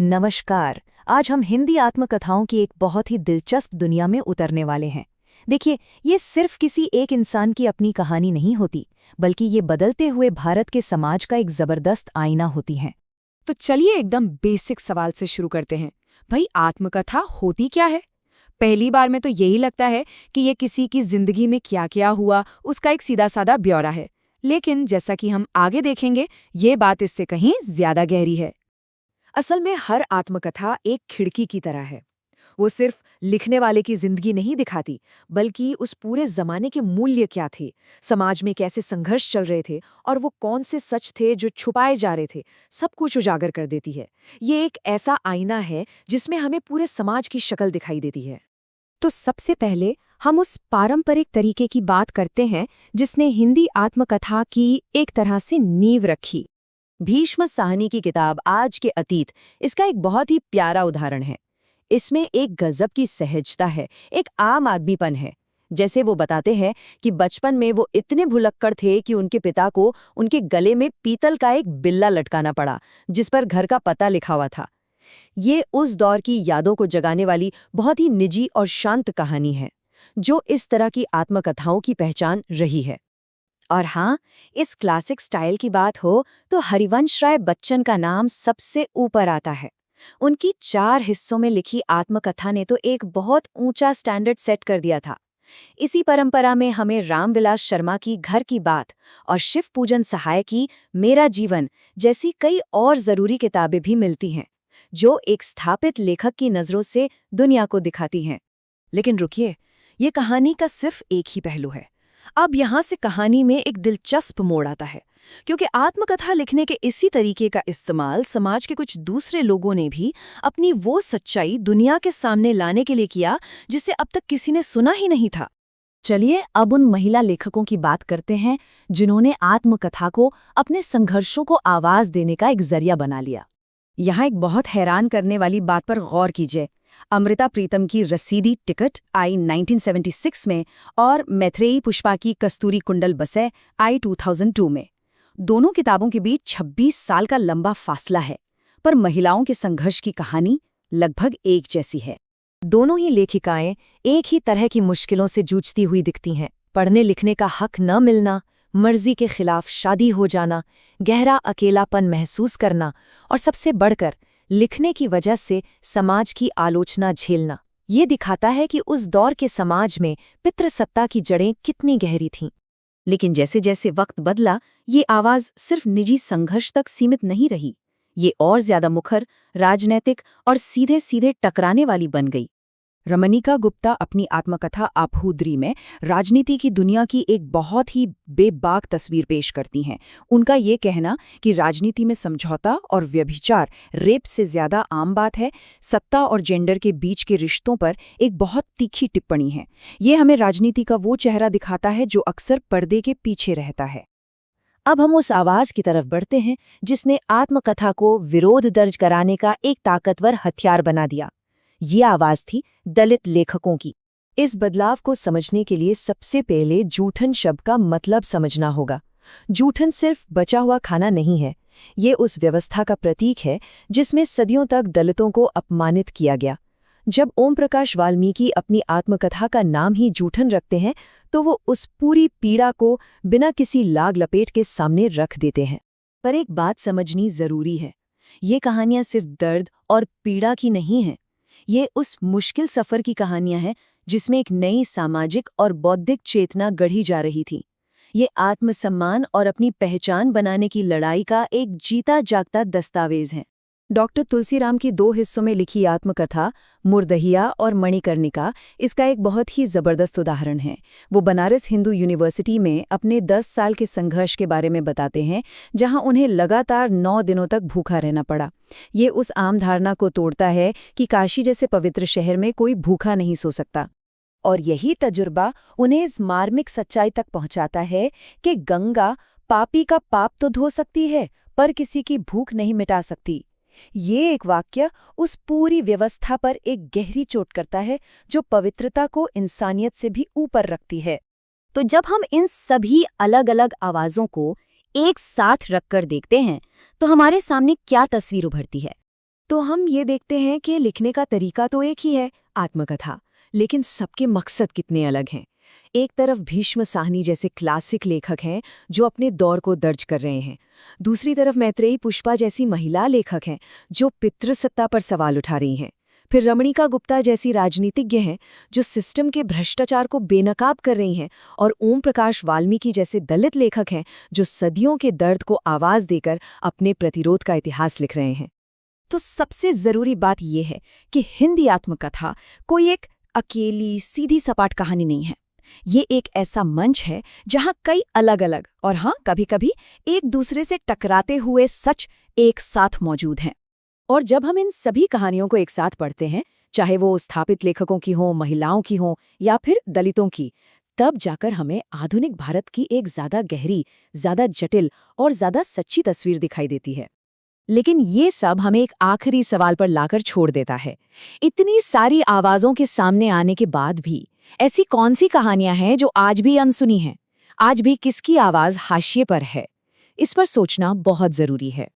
नमस्कार। आज हम हिंदी आत्मकथाओं की एक बहुत ही दिलचस्प दुनिया में उतरने वाले हैं। देखिए, ये सिर्फ किसी एक इंसान की अपनी कहानी नहीं होती, बल्कि ये बदलते हुए भारत के समाज का एक जबरदस्त आईना होती हैं। तो चलिए एकदम बेसिक सवाल से शुरू करते हैं। भाई, आत्मकथा होती क्या है? पहली बार में तो यही लगता है कि ये किसी की जिंदगी में क्या क्या हुआ उसका एक सीधा साधा ब्यौरा है। लेकिन जैसा कि हम आगे देखेंगे, ये बात इससे कहीं ज्यादा गहरी है। असल में हर आत्मकथा एक खिड़की की तरह है। वो सिर्फ लिखने वाले की जिंदगी नहीं दिखाती, बल्कि उस पूरे जमाने के मूल्य क्या थे, समाज में कैसे संघर्ष चल रहे थे और वो कौन से सच थे जो छुपाए जा रहे थे, सब कुछ उजागर कर देती है। ये एक ऐसा आईना है जिसमें हमें पूरे समाज की शक्ल दिखाई देती है। तो सबसे पहले हम उस पारंपरिक तरीके की बात करते हैं जिसने हिंदी आत्मकथा की एक तरह से नींव रखी। भीष्म साहनी की किताब आज के अतीत इसका एक बहुत ही प्यारा उदाहरण है। इसमें एक गजब की सहजता है, एक आम आदमीपन है। जैसे वो बताते हैं कि बचपन में वो इतने भुलक्कड़ थे कि उनके पिता को उनके गले में पीतल का एक बिल्ला लटकाना पड़ा, जिस पर घर का पता लिखा हुआ था। ये उस दौर की यादों को जगाने वाली बहुत ही निजी और शांत कहानी है, जो इस तरह की आत्मकथाओं की पहचान रही है। और हाँ, इस क्लासिक स्टाइल की बात हो तो हरिवंश राय बच्चन का नाम सबसे ऊपर आता है। उनकी 4 हिस्सों में लिखी आत्मकथा ने तो एक बहुत ऊंचा स्टैंडर्ड सेट कर दिया था। इसी परंपरा में हमें रामविलास शर्मा की घर की बात और शिव पूजन सहाय की मेरा जीवन जैसी कई और जरूरी किताबें भी मिलती हैं, जो एक स्थापित लेखक की नज़रों से दुनिया को दिखाती हैं। लेकिन रुकिए, ये कहानी का सिर्फ एक ही पहलू है। अब यहाँ से कहानी में एक दिलचस्प मोड़ आता है, क्योंकि आत्मकथा लिखने के इसी तरीके का इस्तेमाल समाज के कुछ दूसरे लोगों ने भी अपनी वो सच्चाई दुनिया के सामने लाने के लिए किया जिसे अब तक किसी ने सुना ही नहीं था। चलिए अब उन महिला लेखकों की बात करते हैं जिन्होंने आत्मकथा को अपने संघर्षों को आवाज देने का एक जरिया बना लिया। यहाँ एक बहुत हैरान करने वाली बात पर गौर कीजिए। अमृता प्रीतम की रसीदी टिकट आई 1976 में और मैत्रेयी पुष्पा की कस्तूरी कुंडल बसे आई 2002 में। दोनों किताबों के बीच 26 साल का लंबा फासला है, पर महिलाओं के संघर्ष की कहानी लगभग एक जैसी है। दोनों ही लेखिकाएं एक ही तरह की मुश्किलों से जूझती हुई दिखती हैं। पढ़ने लिखने का हक न मिलना, मर्जी के खिलाफ शादी हो जाना, गहरा अकेलापन महसूस करना और सबसे बढ़कर लिखने की वजह से समाज की आलोचना झेलना। ये दिखाता है कि उस दौर के समाज में पितृसत्ता की जड़ें कितनी गहरी थीं। लेकिन जैसे जैसे वक्त बदला, ये आवाज़ सिर्फ निजी संघर्ष तक सीमित नहीं रही। ये और ज्यादा मुखर, राजनैतिक और सीधे सीधे टकराने वाली बन गई। रमणिका गुप्ता अपनी आत्मकथा आबूद्री में राजनीति की दुनिया की एक बहुत ही बेबाक तस्वीर पेश करती हैं। उनका ये कहना कि राजनीति में समझौता और व्यभिचार रेप से ज्यादा आम बात है, सत्ता और जेंडर के बीच के रिश्तों पर एक बहुत तीखी टिप्पणी है। ये हमें राजनीति का वो चेहरा दिखाता है जो अक्सर पर्दे के पीछे रहता है। अब हम उस आवाज की तरफ बढ़ते हैं जिसने आत्मकथा को विरोध दर्ज कराने का एक ताकतवर हथियार बना दिया। ये आवाज थी दलित लेखकों की। इस बदलाव को समझने के लिए सबसे पहले जूठन शब्द का मतलब समझना होगा। जूठन सिर्फ बचा हुआ खाना नहीं है, ये उस व्यवस्था का प्रतीक है जिसमें सदियों तक दलितों को अपमानित किया गया। जब ओम प्रकाश वाल्मीकि अपनी आत्मकथा का नाम ही जूठन रखते हैं, तो वो उस पूरी पीड़ा को बिना किसी लाग लपेट के सामने रख देते हैं। पर एक बात समझनी जरूरी है, ये कहानियां सिर्फ दर्द और पीड़ा की नहीं हैं। ये उस मुश्किल सफ़र की कहानियां हैं जिसमें एक नई सामाजिक और बौद्धिक चेतना गढ़ी जा रही थी। ये आत्मसम्मान और अपनी पहचान बनाने की लड़ाई का एक जीता जागता दस्तावेज है। डॉक्टर तुलसीराम की 2 हिस्सों में लिखी आत्मकथा मुर्दहिया और मणिकर्णिका इसका एक बहुत ही जबरदस्त उदाहरण है। वो बनारस हिंदू यूनिवर्सिटी में अपने 10 साल के संघर्ष के बारे में बताते हैं, जहां उन्हें लगातार 9 दिनों तक भूखा रहना पड़ा। ये उस आम धारणा को तोड़ता है कि काशी जैसे पवित्र शहर में कोई भूखा नहीं सो सकता। और यही तजुर्बा उन्हें इस मार्मिक सच्चाई तक पहुंचाता है कि गंगा पापी का पाप तो धो सकती है, पर किसी की भूख नहीं मिटा सकती। ये एक वाक्य उस पूरी व्यवस्था पर एक गहरी चोट करता है जो पवित्रता को इंसानियत से भी ऊपर रखती है। तो जब हम इन सभी अलग अलग आवाज़ों को एक साथ रखकर देखते हैं तो हमारे सामने क्या तस्वीर उभरती है? तो हम ये देखते हैं कि लिखने का तरीका तो एक ही है, आत्मकथा, लेकिन सबके मकसद कितने अलग हैं। एक तरफ भीष्म साहनी जैसे क्लासिक लेखक हैं जो अपने दौर को दर्ज कर रहे हैं। दूसरी तरफ मैत्रेयी पुष्पा जैसी महिला लेखक हैं जो पितृसत्ता पर सवाल उठा रही हैं। फिर रमणिका गुप्ता जैसी राजनीतिज्ञ हैं जो सिस्टम के भ्रष्टाचार को बेनकाब कर रही हैं। और ओम प्रकाश वाल्मीकि जैसे दलित लेखक हैं जो सदियों के दर्द को आवाज देकर अपने प्रतिरोध का इतिहास लिख रहे हैं। तो सबसे जरूरी बात यह है कि हिंदी आत्मकथा कोई एक अकेली सीधी सपाट कहानी नहीं है। ये एक ऐसा मंच है जहां कई अलग-अलग और हाँ कभी-कभी एक दूसरे से टकराते हुए सच एक साथ मौजूद हैं। और जब हम इन सभी कहानियों को एक साथ पढ़ते हैं, चाहे वो स्थापित लेखकों की हों, महिलाओं की हों या फिर दलितों की, तब जाकर हमें आधुनिक भारत की एक ज्यादा गहरी, ज्यादा जटिल और ज्यादा सच्ची तस्वीर दिखाई देती है। लेकिन ये सब हमें एक आखिरी सवाल पर लाकर छोड़ देता है। इतनी सारी आवाज़ों के सामने आने के बाद भी ऐसी कौन सी कहानियां हैं जो आज भी अनसुनी हैं? आज भी किसकी आवाज़ हाशिए पर है? इस पर सोचना बहुत ज़रूरी है।